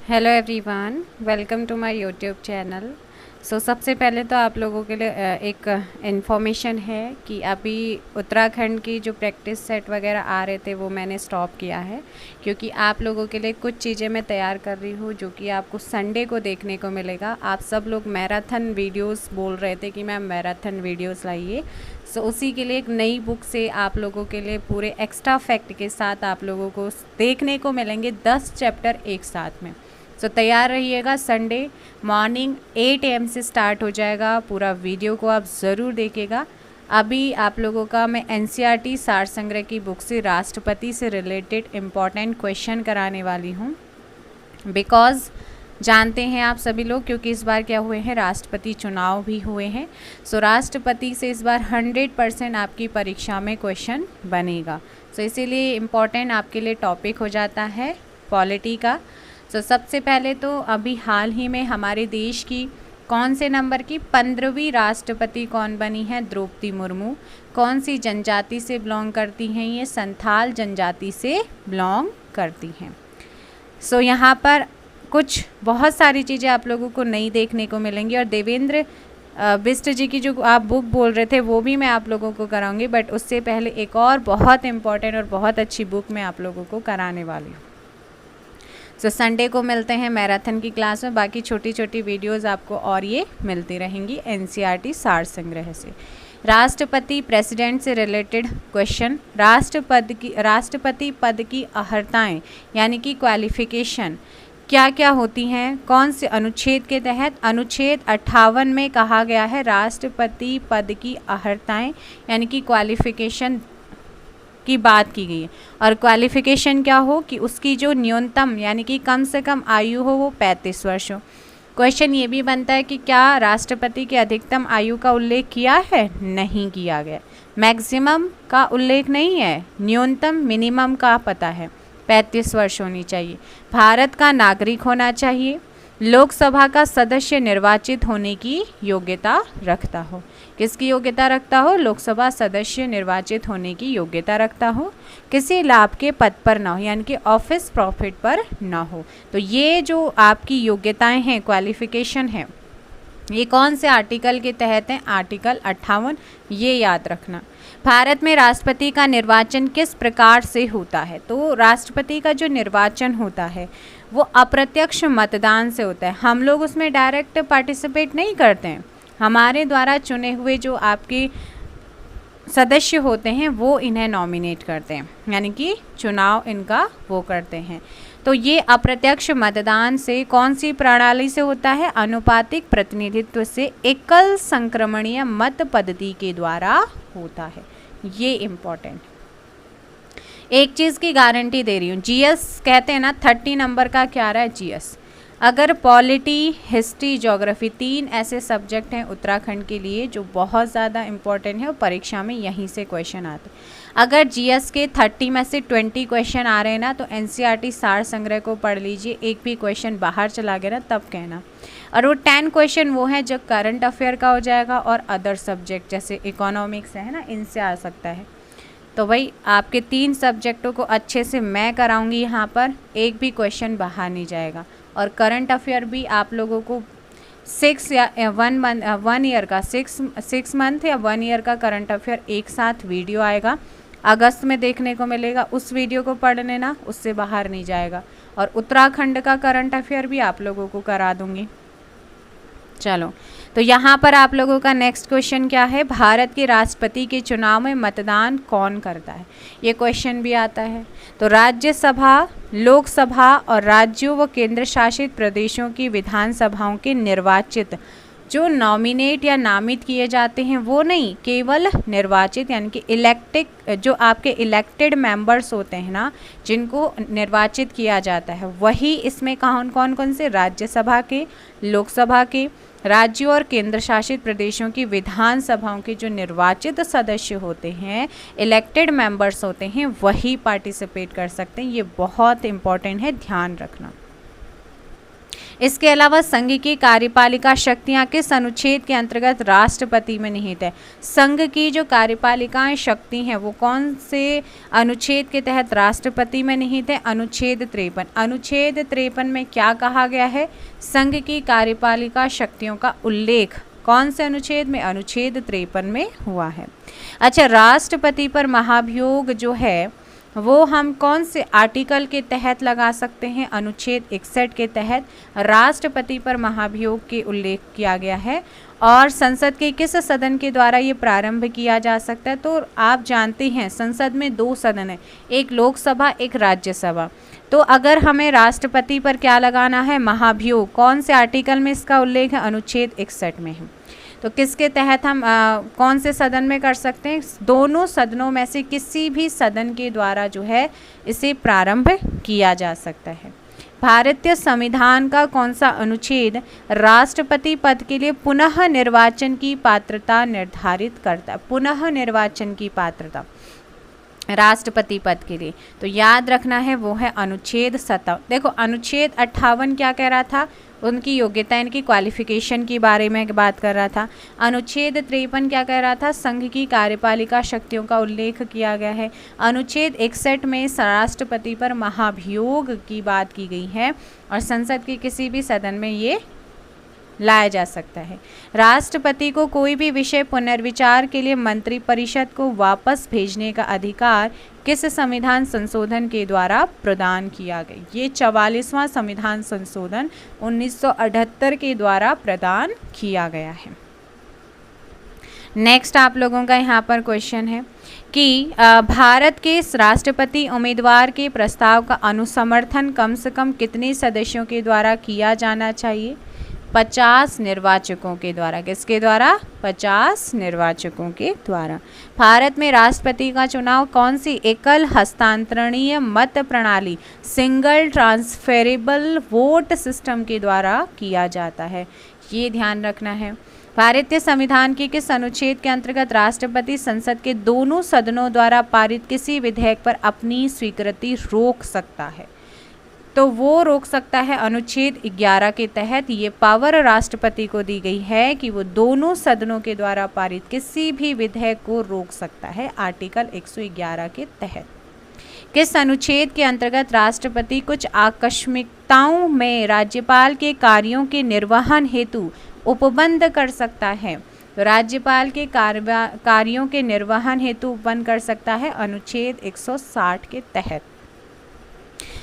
Hello everyone, welcome to my YouTube channel. सबसे पहले तो आप लोगों के लिए एक इन्फॉर्मेशन है कि अभी उत्तराखंड की जो प्रैक्टिस सेट वगैरह आ रहे थे वो मैंने स्टॉप किया है, क्योंकि आप लोगों के लिए कुछ चीज़ें मैं तैयार कर रही हूँ जो कि आपको संडे को देखने को मिलेगा। आप सब लोग मैराथन वीडियोस बोल रहे थे कि मैम मैराथन वीडियोस लाइए, उसी के लिए एक नई बुक से आप लोगों के लिए पूरे एक्स्ट्रा फैक्ट के साथ आप लोगों को देखने को मिलेंगे 10 चैप्टर एक साथ में। तैयार रहिएगा। संडे मॉर्निंग 8 AM से स्टार्ट हो जाएगा। पूरा वीडियो को आप ज़रूर देखिएगा। अभी आप लोगों का मैं NCERT सार संग्रह की बुक से राष्ट्रपति से रिलेटेड इम्पॉर्टेंट क्वेश्चन कराने वाली हूँ। बिकॉज़ जानते हैं आप सभी लोग, क्योंकि इस बार क्या हुए हैं, राष्ट्रपति चुनाव भी हुए हैं। राष्ट्रपति से इस बार 100% आपकी परीक्षा में क्वेश्चन बनेगा। इसीलिए इम्पॉर्टेंट आपके लिए टॉपिक हो जाता है पॉलिटी का। सबसे पहले तो अभी हाल ही में हमारे देश की कौन से नंबर की 15वीं राष्ट्रपति कौन बनी है? द्रौपदी मुर्मू। कौन सी जनजाति से बिलोंग करती हैं? ये संथाल जनजाति से बिलोंग करती हैं। यहाँ पर कुछ बहुत सारी चीज़ें आप लोगों को नई देखने को मिलेंगी, और देवेंद्र बिष्ट जी की जो आप बुक बोल रहे थे वो भी मैं आप लोगों को कराऊंगी, बट उससे पहले एक और बहुत इम्पॉर्टेंट और बहुत अच्छी बुक मैं आप लोगों को कराने वाली हूँ। संडे को मिलते हैं मैराथन की क्लास में। बाकी छोटी छोटी वीडियोस आपको और ये मिलती रहेंगी NCERT सार संग्रह से। राष्ट्रपति प्रेसिडेंट से रिलेटेड क्वेश्चन। राष्ट्रपति पद की अर्हताएं यानी कि क्वालिफिकेशन क्या क्या होती हैं? कौन से अनुच्छेद के तहत? अनुच्छेद 58 में कहा गया है राष्ट्रपति पद की अर्हताएं यानी कि क्वालिफिकेशन की बात की गई है। और क्वालिफिकेशन क्या हो कि उसकी जो न्यूनतम यानी कि कम से कम आयु हो वो 35 वर्ष हो। क्वेश्चन ये भी बनता है कि क्या राष्ट्रपति की अधिकतम आयु का उल्लेख किया है? नहीं किया गया। मैक्सिमम का उल्लेख नहीं है, न्यूनतम मिनिमम का पता है। 35 वर्ष होनी चाहिए। भारत का नागरिक होना चाहिए। लोकसभा का सदस्य निर्वाचित होने की योग्यता रखता हो। किसकी योग्यता रखता हो? लोकसभा सदस्य निर्वाचित होने की योग्यता रखता हो। किसी लाभ के पद पर ना हो यानी कि ऑफिस प्रॉफिट पर ना हो। तो ये जो आपकी योग्यताएं हैं, क्वालिफिकेशन है, ये कौन से आर्टिकल के तहत हैं? आर्टिकल 58, ये याद रखना। भारत में राष्ट्रपति का निर्वाचन किस प्रकार से होता है? तो राष्ट्रपति का जो निर्वाचन होता है वो अप्रत्यक्ष मतदान से होता है। हम लोग उसमें डायरेक्ट पार्टिसिपेट नहीं करते हैं। हमारे द्वारा चुने हुए जो आपके सदस्य होते हैं वो इन्हें नॉमिनेट करते हैं, यानी कि चुनाव इनका वो करते हैं। तो ये अप्रत्यक्ष मतदान से कौन सी प्रणाली से होता है? अनुपातिक प्रतिनिधित्व से एकल संक्रमणीय मत पद्धति के द्वारा होता है। ये इम्पोर्टेंट। एक चीज़ की गारंटी दे रही हूँ, GS कहते हैं ना, 30 नंबर का क्या रहा है? GS। अगर पॉलिटी, हिस्ट्री, ज्योग्राफी, 3 ऐसे सब्जेक्ट हैं उत्तराखंड के लिए जो बहुत ज़्यादा इम्पोर्टेंट है और परीक्षा में यहीं से क्वेश्चन आते हैं। अगर GS के 30 में से 20 क्वेश्चन आ रहे हैं ना, तो NCERT सार संग्रह को पढ़ लीजिए। एक भी क्वेश्चन बाहर चला गया ना तब कहना। और वो 10 क्वेश्चन वो हैं जो करंट अफेयर का हो जाएगा, और अदर सब्जेक्ट जैसे इकोनॉमिक्स है ना, इनसे आ सकता है। तो भाई आपके 3 सब्जेक्टों को अच्छे से मैं कराऊंगी यहाँ पर, एक भी क्वेश्चन बाहर नहीं जाएगा। और करंट अफेयर भी आप लोगों को 6 या 1 ईयर का 6 मंथ या 1 ईयर का करंट अफेयर एक साथ वीडियो आएगा, अगस्त में देखने को मिलेगा। उस वीडियो को पढ़ लेना, उससे बाहर नहीं जाएगा। और उत्तराखंड का करंट अफेयर भी आप लोगों को करा दूंगी। चलो, तो यहाँ पर आप लोगों का नेक्स्ट क्वेश्चन क्या है? भारत के राष्ट्रपति के चुनाव में मतदान कौन करता है? ये क्वेश्चन भी आता है। तो राज्यसभा, लोकसभा और राज्यों व केंद्र शासित प्रदेशों की विधानसभाओं के निर्वाचित जो नॉमिनेट या नामित किए जाते हैं वो नहीं, केवल निर्वाचित यानी कि इलेक्टेड, जो आपके इलेक्टेड मेंबर्स होते हैं ना, जिनको निर्वाचित किया जाता है, वही इसमें कौन से? राज्यसभा के, लोकसभा के, राज्यों और केंद्र शासित प्रदेशों की विधानसभाओं के जो निर्वाचित सदस्य होते हैं, इलेक्टेड मेंबर्स होते हैं, वही पार्टिसिपेट कर सकते हैं। ये बहुत इंपॉर्टेंट है, ध्यान रखना। इसके अलावा संघ की कार्यपालिका शक्तियां किस अनुच्छेद के अंतर्गत राष्ट्रपति में निहित है? संघ की जो कार्यपालिकाएं शक्ति हैं वो कौन से अनुच्छेद के तहत राष्ट्रपति में निहित है? अनुच्छेद 53। अनुच्छेद 53 में क्या कहा गया है? संघ की कार्यपालिका शक्तियों का उल्लेख कौन से अनुच्छेद में? अनुच्छेद 53 में हुआ है। अच्छा, राष्ट्रपति पर महाभियोग जो है वो हम कौन से आर्टिकल के तहत लगा सकते हैं? अनुच्छेद 61 के तहत राष्ट्रपति पर महाभियोग के उल्लेख किया गया है। और संसद के किस सदन के द्वारा ये प्रारंभ किया जा सकता है? तो आप जानते हैं संसद में 2 सदन है, एक लोकसभा, एक राज्यसभा। तो अगर हमें राष्ट्रपति पर क्या लगाना है? महाभियोग। कौन से आर्टिकल में इसका उल्लेख है? अनुच्छेद 61 में है। तो किसके तहत हम कौन से सदन में कर सकते हैं? दोनों सदनों में से किसी भी सदन के द्वारा जो है इसे प्रारंभ किया जा सकता है। भारतीय संविधान का कौन सा अनुच्छेद राष्ट्रपति पद के लिए पुनः निर्वाचन की पात्रता निर्धारित करता है? पुनः निर्वाचन की पात्रता राष्ट्रपति पद के लिए, तो याद रखना है वो है अनुच्छेद 57। देखो अनुच्छेद 58 क्या कह रहा था? उनकी योग्यता, इनकी क्वालिफिकेशन के बारे में बात कर रहा था। अनुच्छेद 53 क्या कह रहा था? संघ की कार्यपालिका शक्तियों का उल्लेख किया गया है। अनुच्छेद 61 में राष्ट्रपति पर महाभियोग की बात की गई है और संसद के किसी भी सदन में ये लाया जा सकता है। राष्ट्रपति को कोई भी विषय पुनर्विचार के लिए मंत्रिपरिषद को वापस भेजने का अधिकार किस संविधान संशोधन के द्वारा प्रदान किया गया? ये 44वां संविधान संशोधन 1978 के द्वारा प्रदान किया गया है। नेक्स्ट आप लोगों का यहाँ पर क्वेश्चन है कि भारत के राष्ट्रपति उम्मीदवार के प्रस्ताव का अनुसमर्थन कम से कम कितने सदस्यों के द्वारा किया जाना चाहिए? 50 निर्वाचकों के द्वारा। किसके द्वारा? 50 निर्वाचकों के द्वारा। भारत में राष्ट्रपति का चुनाव कौन सी एकल हस्तांतरणीय मत प्रणाली सिंगल ट्रांसफरेबल वोट सिस्टम के द्वारा किया जाता है? ये ध्यान रखना है। भारतीय संविधान के किस अनुच्छेद के अंतर्गत राष्ट्रपति संसद के दोनों सदनों द्वारा पारित किसी विधेयक पर अपनी स्वीकृति रोक सकता है? तो वो रोक सकता है अनुच्छेद 11 के तहत। ये पावर राष्ट्रपति को दी गई है कि वो दोनों सदनों के द्वारा पारित किसी भी विधेयक को रोक सकता है, आर्टिकल 111 के तहत। किस अनुच्छेद के अंतर्गत राष्ट्रपति कुछ आकस्मिकताओं में राज्यपाल के कार्यों के निर्वहन हेतु उपबंध कर सकता है? तो राज्यपाल के कार्यों के निर्वहन हेतु उपबंध कर सकता है अनुच्छेद 160 के तहत।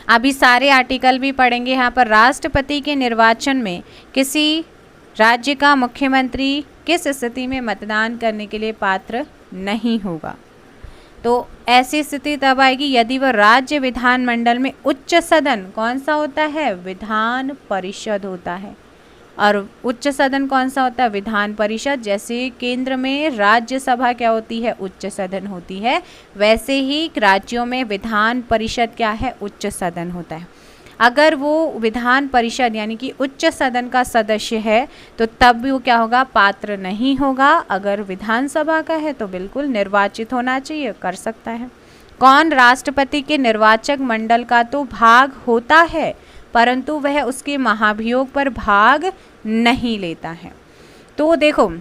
अभी सारे आर्टिकल भी पढ़ेंगे यहाँ पर। राष्ट्रपति के निर्वाचन में किसी राज्य का मुख्यमंत्री किस स्थिति में मतदान करने के लिए पात्र नहीं होगा? तो ऐसी स्थिति तब आएगी यदि वह राज्य विधानमंडल में उच्च सदन कौन सा होता है? विधान परिषद होता है। और उच्च सदन कौन सा होता है? विधान परिषद। जैसे केंद्र में राज्यसभा क्या होती है? उच्च सदन होती है, वैसे ही राज्यों में विधान परिषद क्या है? उच्च सदन होता है। अगर वो विधान परिषद यानी कि उच्च सदन का सदस्य है तो तब भी वो क्या होगा? पात्र नहीं होगा। अगर विधानसभा का है तो बिल्कुल निर्वाचित होना चाहिए, कर सकता है। कौन राष्ट्रपति के निर्वाचक मंडल का तो भाग होता है परंतु वह उसके महाभियोग पर भाग नहीं लेता है? तो देखो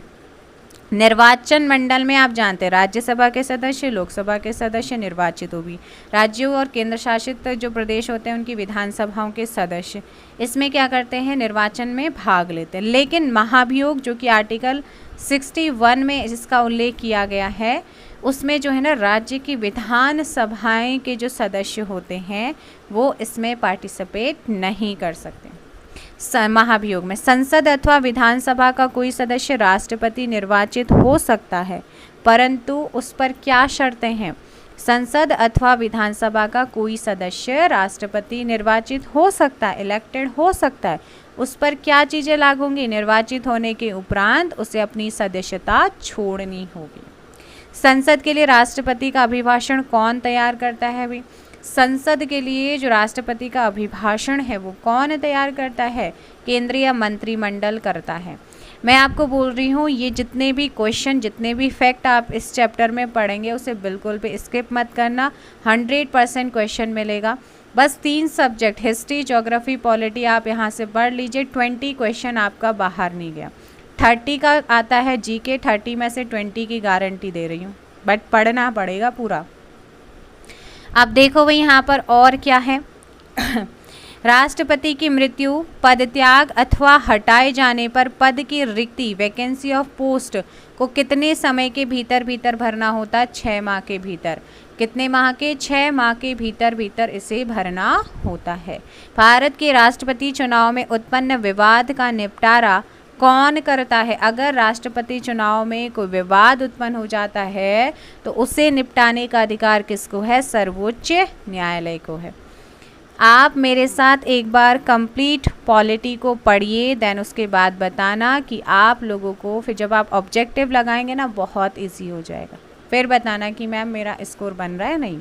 निर्वाचन मंडल में आप जानते हैं राज्यसभा के सदस्य, लोकसभा के सदस्य निर्वाचित होगी। राज्यों और केंद्र शासित जो प्रदेश होते हैं उनकी विधानसभाओं के सदस्य इसमें क्या करते हैं? निर्वाचन में भाग लेते हैं। लेकिन महाभियोग जो कि आर्टिकल 61 में जिसका उल्लेख किया गया है उसमें जो है ना राज्य की विधान सभाएं के जो सदस्य होते हैं वो इसमें पार्टिसिपेट नहीं कर सकते। महाभियोग में संसद अथवा विधानसभा का कोई सदस्य राष्ट्रपति निर्वाचित हो सकता है परंतु उस पर क्या शर्तें हैं? संसद अथवा विधानसभा का कोई सदस्य राष्ट्रपति निर्वाचित हो सकता है, इलेक्टेड हो सकता है। उस पर क्या चीज़ें लागू होंगी? निर्वाचित होने के उपरांत उसे अपनी सदस्यता छोड़नी होगी। संसद के लिए राष्ट्रपति का अभिभाषण कौन तैयार करता है? अभी संसद के लिए जो राष्ट्रपति का अभिभाषण है वो कौन तैयार करता है? केंद्रीय मंत्रिमंडल करता है। मैं आपको बोल रही हूँ ये जितने भी क्वेश्चन, जितने भी फैक्ट आप इस चैप्टर में पढ़ेंगे उसे बिल्कुल भी स्किप मत करना। 100% क्वेश्चन मिलेगा। बस 3 सब्जेक्ट हिस्ट्री, ज्योग्राफी, पॉलिटी आप यहाँ से पढ़ लीजिए, 20 क्वेश्चन आपका बाहर नहीं गया। 30 का आता है जीके, 30 में से 20 की गारंटी दे रही हूँ, बट पढ़ना पड़ेगा पूरा। अब देखो भाई यहाँ पर और क्या है राष्ट्रपति की मृत्यु, पद त्याग अथवा हटाए जाने पर पद की रिक्ति वैकेंसी ऑफ पोस्ट को कितने समय के भीतर भीतर भरना होता है? 6 माह के भीतर। कितने माह के? 6 माह के भीतर भीतर इसे भरना होता है। भारत के राष्ट्रपति चुनाव में उत्पन्न विवाद का निपटारा कौन करता है? अगर राष्ट्रपति चुनाव में कोई विवाद उत्पन्न हो जाता है तो उसे निपटाने का अधिकार किसको है? सर्वोच्च न्यायालय को है। आप मेरे साथ एक बार कंप्लीट पॉलिटी को पढ़िए, देन उसके बाद बताना कि आप लोगों को फिर जब आप ऑब्जेक्टिव लगाएंगे ना बहुत इजी हो जाएगा, फिर बताना कि मैम मेरा स्कोर बन रहा है नहीं।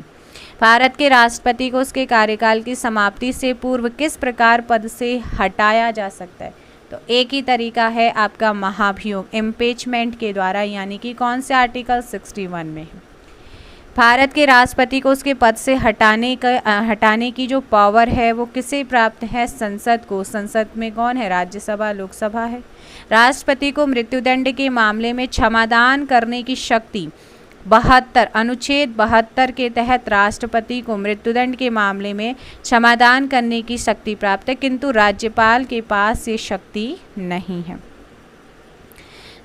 भारत के राष्ट्रपति को उसके कार्यकाल की समाप्ति से पूर्व किस प्रकार पद से हटाया जा सकता है? तो एक ही तरीका है आपका महाभियोग, इम्पीचमेंट के द्वारा, यानी कि कौन से आर्टिकल 61 में है। भारत के राष्ट्रपति को उसके पद से हटाने की जो पावर है वो किसे प्राप्त है? संसद को। संसद में कौन है? राज्यसभा, लोकसभा है। राष्ट्रपति को मृत्युदंड के मामले में क्षमादान करने की शक्ति 72 अनुच्छेद 72 के तहत राष्ट्रपति को मृत्युदंड के मामले में क्षमादान करने की शक्ति प्राप्त है, किंतु राज्यपाल के पास ये शक्ति नहीं है।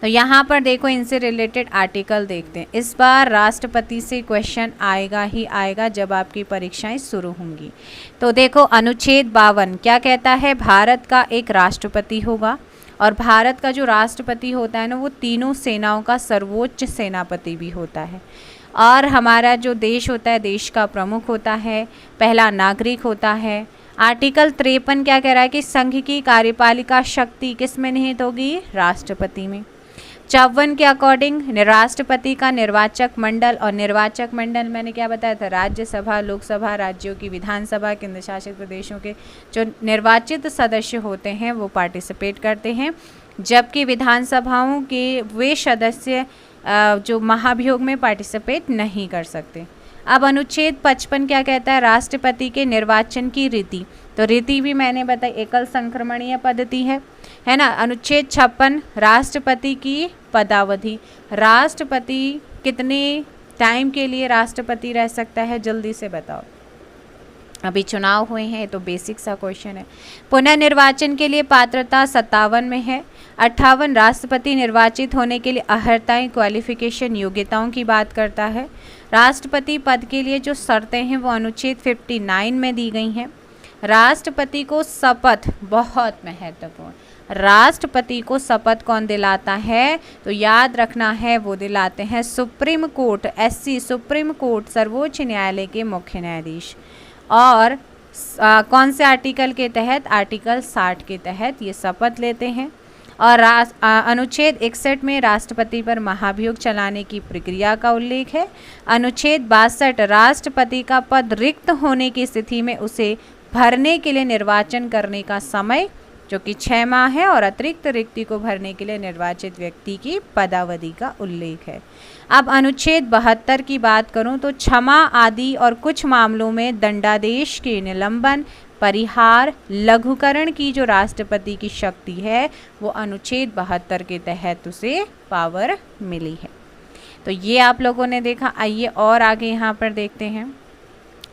तो यहाँ पर देखो इनसे रिलेटेड आर्टिकल देखते हैं। इस बार राष्ट्रपति से क्वेश्चन आएगा ही आएगा जब आपकी परीक्षाएं शुरू होंगी। तो देखो अनुच्छेद 52 क्या कहता है? भारत का एक राष्ट्रपति होगा और भारत का जो राष्ट्रपति होता है ना वो तीनों सेनाओं का सर्वोच्च सेनापति भी होता है। और हमारा जो देश होता है, देश का प्रमुख होता है, पहला नागरिक होता है। आर्टिकल 53 क्या कह रहा है कि संघ की कार्यपालिका शक्ति किस में निहित होगी? राष्ट्रपति में। 54 के अकॉर्डिंग राष्ट्रपति का निर्वाचक मंडल, और निर्वाचक मंडल मैंने क्या बताया था? राज्यसभा, लोकसभा, राज्यों की विधानसभा, केंद्र शासित प्रदेशों के जो निर्वाचित सदस्य होते हैं वो पार्टिसिपेट करते हैं, जबकि विधानसभाओं के वे सदस्य जो महाभियोग में पार्टिसिपेट नहीं कर सकते। अब अनुच्छेद 55 क्या कहता है? राष्ट्रपति के निर्वाचन की रीति। तो रीति भी मैंने बताई एकल संक्रमणीय पद्धति है ना। अनुच्छेद 56 राष्ट्रपति की पदावधि। राष्ट्रपति कितने टाइम के लिए राष्ट्रपति रह सकता है? जल्दी से बताओ, अभी चुनाव हुए हैं तो बेसिक सा क्वेश्चन है। पुनर्निर्वाचन के लिए पात्रता 57 में है। 58 राष्ट्रपति निर्वाचित होने के लिए अर्हताएं, क्वालिफिकेशन, योग्यताओं की बात करता है। राष्ट्रपति पद के लिए जो शर्तें हैं वो अनुच्छेद 59 में दी गई हैं। राष्ट्रपति को शपथ, बहुत महत्वपूर्ण, राष्ट्रपति को शपथ कौन दिलाता है? तो याद रखना है वो दिलाते हैं supreme court, SC supreme court, सर्वोच्च न्यायालय के मुख्य न्यायाधीश। और कौन से आर्टिकल के तहत? आर्टिकल 60 के तहत ये शपथ लेते हैं। और अनुच्छेद 61 में राष्ट्रपति पर महाभियोग चलाने की प्रक्रिया का उल्लेख है। अनुच्छेद 62 राष्ट्रपति का पद रिक्त होने की स्थिति में उसे भरने के लिए निर्वाचन करने का समय जो कि 6 माह है, और अतिरिक्त रिक्ति को भरने के लिए निर्वाचित व्यक्ति की पदावधि का उल्लेख है। अब अनुच्छेद 72 की बात करूं तो क्षमा आदि और कुछ मामलों में दंडादेश के निलंबन, परिहार, लघुकरण की जो राष्ट्रपति की शक्ति है वो अनुच्छेद 72 के तहत उसे पावर मिली है। तो ये आप लोगों ने देखा। आइए और आगे यहाँ पर देखते हैं।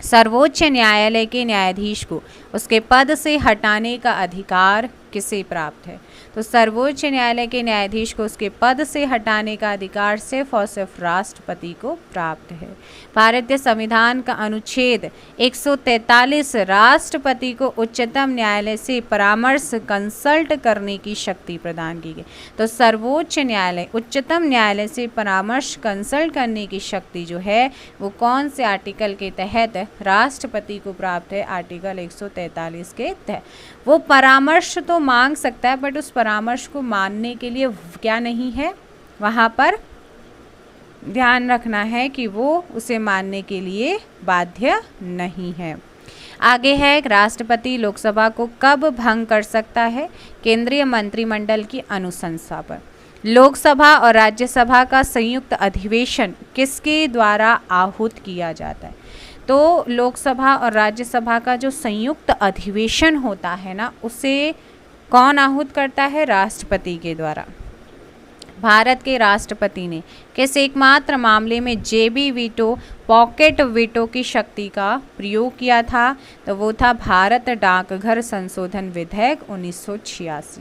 सर्वोच्च न्यायालय के न्यायाधीश को उसके पद से हटाने का अधिकार किसे प्राप्त है? तो सर्वोच्च न्यायालय के न्यायाधीश को उसके पद से हटाने का अधिकार सिर्फ और सिर्फ राष्ट्रपति को प्राप्त है। भारतीय संविधान का अनुच्छेद 143 राष्ट्रपति को उच्चतम न्यायालय से परामर्श कंसल्ट करने की शक्ति प्रदान की गई। तो सर्वोच्च न्यायालय, उच्चतम न्यायालय से परामर्श कंसल्ट करने की शक्ति जो है वो कौन से आर्टिकल के तहत राष्ट्रपति को प्राप्त है? आर्टिकल 143 के तहत। वो परामर्श तो मांग सकता है बट उस परामर्श को मानने के लिए क्या नहीं है, वहाँ पर ध्यान रखना है कि वो उसे मानने के लिए बाध्य नहीं है। आगे है राष्ट्रपति लोकसभा को कब भंग कर सकता है? केंद्रीय मंत्रिमंडल की अनुशंसा पर। लोकसभा और राज्यसभा का संयुक्त अधिवेशन किसके द्वारा आहूत किया जाता है? तो लोकसभा और राज्यसभा का जो संयुक्त अधिवेशन होता है ना, उसे कौन आहूत करता है? राष्ट्रपति के द्वारा। भारत के राष्ट्रपति ने किस एकमात्र मामले में जेबी वीटो, पॉकेट वीटो की शक्ति का प्रयोग किया था? तो वो था भारत डाकघर संशोधन विधेयक 1986।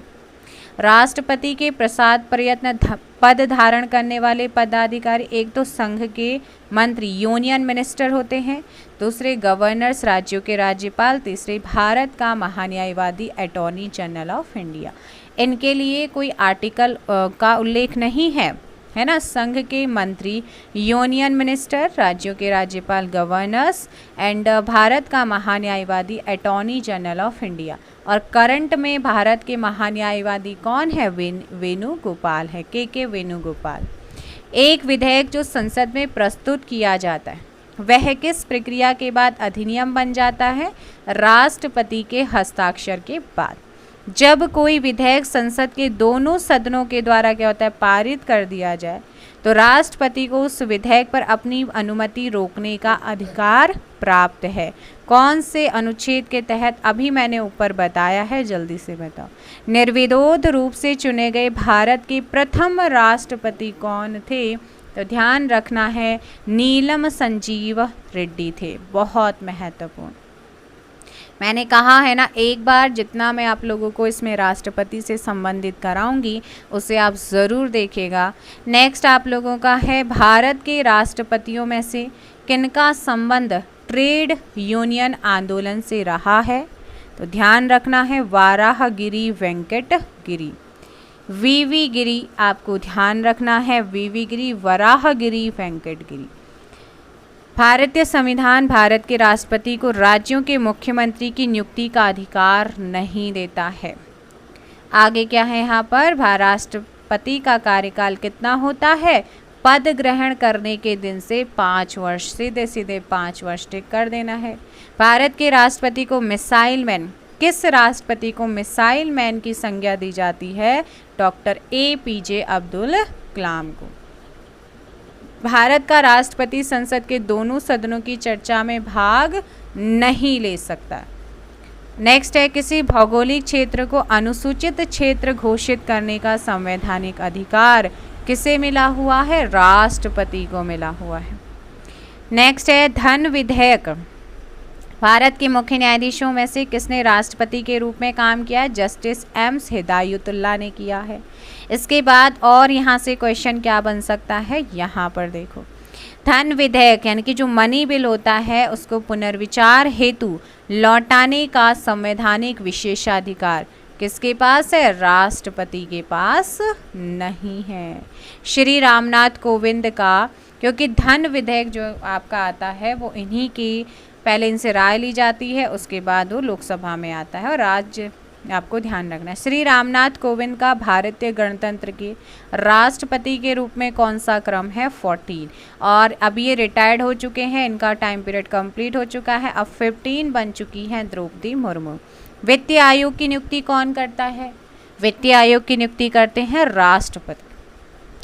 राष्ट्रपति के प्रसाद प्रयत्न पद धारण करने वाले पदाधिकारी एक तो संघ के मंत्री यूनियन मिनिस्टर होते हैं, दूसरे गवर्नर्स राज्यों के राज्यपाल, तीसरे भारत का महान्यायवादी अटॉर्नी जनरल ऑफ इंडिया। इनके लिए कोई आर्टिकल का उल्लेख नहीं है ना। संघ के मंत्री, यूनियन मिनिस्टर, राज्यों के राज्यपाल गवर्नर्स एंड भारत का महान्यायवादी अटॉर्नी जनरल ऑफ इंडिया। और करंट में भारत के महान्यायवादी कौन है? वेणुगोपाल है, के वेणुगोपाल। एक विधेयक जो संसद में प्रस्तुत किया जाता है वह किस प्रक्रिया के बाद अधिनियम बन जाता है? राष्ट्रपति के हस्ताक्षर के बाद। जब कोई विधेयक संसद के दोनों सदनों के द्वारा क्या होता है? पारित कर दिया जाए तो राष्ट्रपति को उस विधेयक पर अपनी अनुमति रोकने का अधिकार प्राप्त है। कौन से अनुच्छेद के तहत? अभी मैंने ऊपर बताया है, जल्दी से बताओ। निर्विरोध रूप से चुने गए भारत के प्रथम राष्ट्रपति कौन थे? तो ध्यान रखना है, नीलम संजीव रेड्डी थे। बहुत महत्वपूर्ण। मैंने कहा है ना, एक बार जितना मैं आप लोगों को इसमें राष्ट्रपति से संबंधित कराऊंगी उसे आप ज़रूर देखिएगा। नेक्स्ट आप लोगों का है, भारत के राष्ट्रपतियों में से किनका संबंध ट्रेड यूनियन आंदोलन से रहा है? तो ध्यान रखना है, वाराहगिरी वेंकट गिरी। वीवी गिरी आपको ध्यान रखना है, वीवी गिरी, वराहगिरी वेंकट गिरी। भारतीय संविधान भारत के राष्ट्रपति को राज्यों के मुख्यमंत्री की नियुक्ति का अधिकार नहीं देता है। आगे क्या है यहाँ पर? राष्ट्रपति का कार्यकाल कितना होता है? पद ग्रहण करने के दिन से 5 वर्ष, सीधे सीधे 5 वर्ष टिक कर देना है। भारत के राष्ट्रपति को मिसाइल मैन, किस राष्ट्रपति को मिसाइल मैन की संज्ञा दी जाती है? डॉक्टर APJ अब्दुल कलाम को। भारत का राष्ट्रपति संसद के दोनों सदनों की चर्चा में भाग नहीं ले सकता। नेक्स्ट है, किसी भौगोलिक क्षेत्र को अनुसूचित क्षेत्र घोषित करने का संवैधानिक अधिकार किसे मिला हुआ है? राष्ट्रपति को मिला हुआ है। नेक्स्ट है, धन विधेयक। भारत के मुख्य न्यायाधीशों में से किसने राष्ट्रपति के रूप में काम किया है? जस्टिस M हिदायतुल्लाह ने किया है। इसके बाद और यहाँ से क्वेश्चन क्या बन सकता है? यहाँ पर देखो, धन विधेयक यानी कि जो मनी बिल होता है उसको पुनर्विचार हेतु लौटाने का संवैधानिक विशेषाधिकार किसके पास है? राष्ट्रपति के पास नहीं है, श्री रामनाथ कोविंद का। क्योंकि धन विधेयक जो आपका आता है वो इन्हीं की, पहले इनसे राय ली जाती है, उसके बाद वो लोकसभा में आता है। और राज्य आपको ध्यान रखना है, श्री रामनाथ कोविंद का भारतीय गणतंत्र के राष्ट्रपति के रूप में कौन सा क्रम है? 14। और अब ये रिटायर्ड हो चुके हैं, इनका टाइम पीरियड कंप्लीट हो चुका है। अब 15 बन चुकी हैं द्रौपदी मुर्मू। वित्तीय आयोग की नियुक्ति कौन करता है? वित्तीय आयोग की नियुक्ति करते हैं राष्ट्रपति।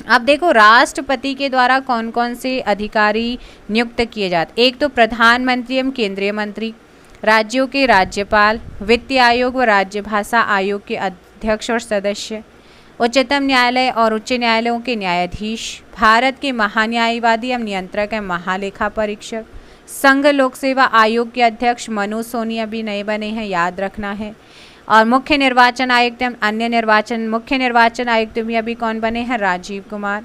अब देखो, राष्ट्रपति के द्वारा कौन कौन से अधिकारी नियुक्त किए जाते? एक तो प्रधानमंत्री एवं केंद्रीय मंत्री, राज्यों के राज्यपाल, वित्तीय आयोग व राज्य भाषा आयोग के अध्यक्ष और सदस्य, उच्चतम न्यायालय और उच्च न्यायालयों के न्यायाधीश, भारत के महान्यायवादी एवं नियंत्रक एवं महालेखा परीक्षक, संघ लोक सेवा आयोग के अध्यक्ष मनोज सोनी अभी नए बने हैं, याद रखना है। और मुख्य निर्वाचन आयुक्त एवं अन्य मुख्य निर्वाचन आयुक्त भी अभी कौन बने हैं? राजीव कुमार।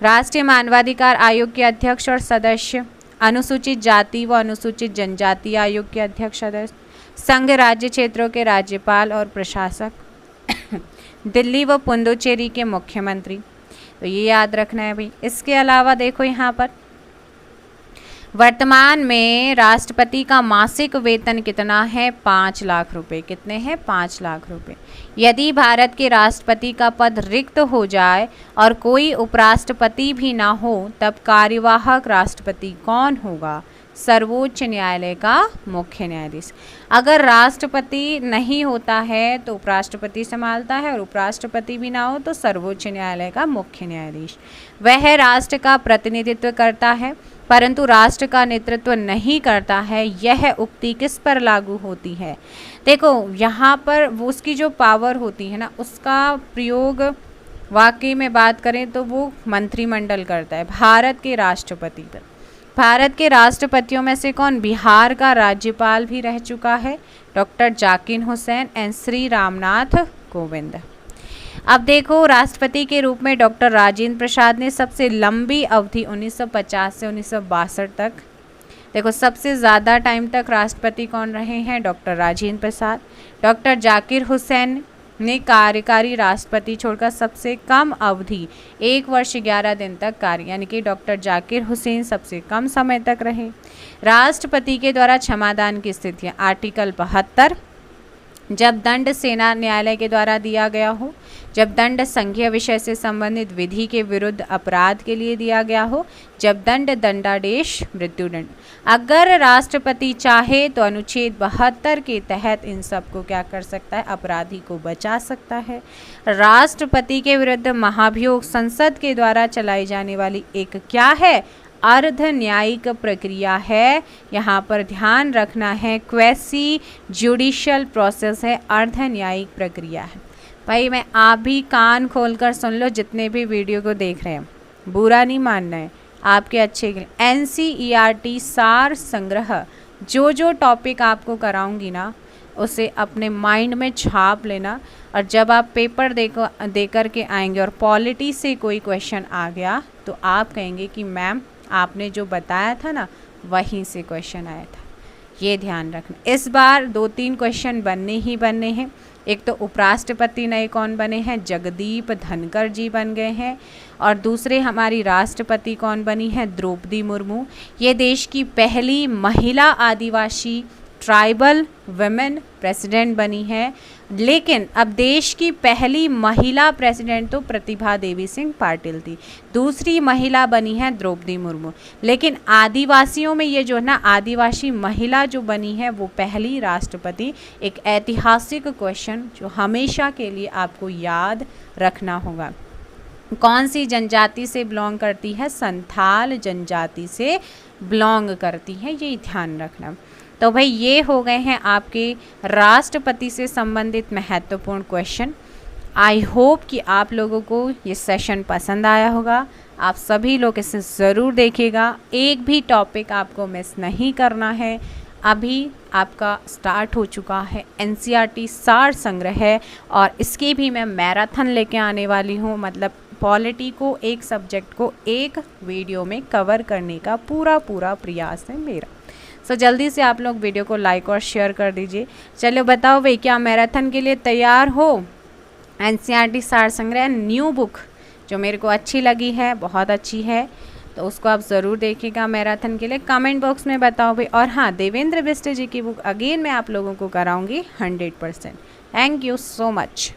राष्ट्रीय मानवाधिकार आयोग के अध्यक्ष और सदस्य, अनुसूचित जाति व अनुसूचित जनजाति आयोग के अध्यक्ष सदस्य, संघ राज्य क्षेत्रों के राज्यपाल और प्रशासक, दिल्ली व पुडुचेरी के मुख्यमंत्री। तो ये याद रखना है भाई। इसके अलावा देखो यहाँ पर वर्तमान में राष्ट्रपति का मासिक वेतन कितना है? 5 लाख रुपए। कितने हैं? 5 लाख रुपए। यदि भारत के राष्ट्रपति का पद रिक्त हो जाए और कोई उपराष्ट्रपति भी ना हो तब कार्यवाहक राष्ट्रपति कौन होगा? सर्वोच्च न्यायालय का मुख्य न्यायाधीश। अगर राष्ट्रपति नहीं होता है तो उपराष्ट्रपति संभालता है, और उपराष्ट्रपति भी ना हो तो सर्वोच्च न्यायालय का मुख्य न्यायाधीश। वह राष्ट्र का प्रतिनिधित्व करता है। परंतु राष्ट्र का नेतृत्व नहीं करता है, यह उक्ति किस पर लागू होती है? देखो यहाँ पर वो उसकी जो पावर होती है ना, उसका प्रयोग वाकई में बात करें तो वो मंत्रिमंडल करता है, भारत के राष्ट्रपति पर। भारत के राष्ट्रपतियों में से कौन? बिहार का राज्यपाल भी रह चुका है डॉक्टर जाकिर हुसैन एंड श्री रामनाथ कोविंद। अब देखो राष्ट्रपति के रूप में डॉक्टर राजेंद्र प्रसाद ने सबसे लंबी अवधि 1950 से 1962 तक। देखो सबसे ज़्यादा टाइम तक राष्ट्रपति कौन रहे हैं? डॉक्टर राजेंद्र प्रसाद। डॉक्टर जाकिर हुसैन ने कार्यकारी राष्ट्रपति छोड़कर सबसे कम अवधि 1 वर्ष 11 दिन तक कार्य, यानी कि डॉक्टर जाकिर हुसैन सबसे कम समय तक रहे। राष्ट्रपति के द्वारा क्षमादान की स्थितियाँ, आर्टिकल 72, जब दंड सेना न्यायालय के द्वारा दिया गया हो, जब दंड संघीय विषय से संबंधित विधि के विरुद्ध अपराध के लिए दिया गया हो, जब दंड दंडादेश मृत्युदंड। अगर राष्ट्रपति चाहे तो अनुच्छेद 72 के तहत इन सब को क्या कर सकता है? अपराधी को बचा सकता है। राष्ट्रपति के विरुद्ध महाभियोग संसद के द्वारा चलाई जाने वाली एक क्या है? अर्ध न्यायिक प्रक्रिया है। यहाँ पर ध्यान रखना है, क्वेसी जुडिशियल प्रोसेस है, अर्ध न्यायिक प्रक्रिया है। भाई मैं आप भी कान खोलकर सुन लो, जितने भी वीडियो को देख रहे हैं, बुरा नहीं मानना है, आपके अच्छे के लिए। NCERT सार संग्रह, जो जो टॉपिक आपको कराऊंगी ना उसे अपने माइंड में छाप लेना, और जब आप पेपर दे कर के आएंगे और पॉलिटी से कोई क्वेश्चन आ गया तो आप कहेंगे कि मैम आपने जो बताया था ना वहीं से क्वेश्चन आया था। ये ध्यान रखना। इस बार 2-3 क्वेश्चन बनने ही बनने हैं। एक तो उपराष्ट्रपति नए कौन बने हैं? जगदीप धनखड़ जी बन गए हैं। और दूसरे हमारी राष्ट्रपति कौन बनी है? द्रौपदी मुर्मू। ये देश की पहली महिला आदिवासी ट्राइबल वुमेन प्रेसिडेंट बनी है। लेकिन अब देश की पहली महिला प्रेसिडेंट तो प्रतिभा देवी सिंह पाटिल थी, दूसरी महिला बनी है द्रौपदी मुर्मू। लेकिन आदिवासियों में ये जो है ना आदिवासी महिला जो बनी है वो पहली राष्ट्रपति। एक ऐतिहासिक क्वेश्चन जो हमेशा के लिए आपको याद रखना होगा। कौन सी जनजाति से बिलोंग करती है? संथाल जनजाति से बिलोंग करती है, ये ध्यान रखना। तो भाई ये हो गए हैं आपके राष्ट्रपति से संबंधित महत्वपूर्ण क्वेश्चन। आई होप कि आप लोगों को ये सेशन पसंद आया होगा। आप सभी लोग इसे ज़रूर देखिएगा, एक भी टॉपिक आपको मिस नहीं करना है। अभी आपका स्टार्ट हो चुका है NCERT सार संग्रह है, और इसकी भी मैं मैराथन लेके आने वाली हूँ। मतलब पॉलिटी को, एक सब्जेक्ट को एक वीडियो में कवर करने का पूरा प्रयास है मेरा। सो जल्दी से आप लोग वीडियो को लाइक और शेयर कर दीजिए। चलो बताओ भाई, क्या मैराथन के लिए तैयार हो? NCERT सार संग्रह न्यू बुक जो मेरे को अच्छी लगी है, बहुत अच्छी है, तो उसको आप ज़रूर देखिएगा मैराथन के लिए। कमेंट बॉक्स में बताओ भाई। और हाँ, देवेंद्र बिष्ट जी की बुक अगेन मैं आप लोगों को कराऊंगी 100%। Thank you so much.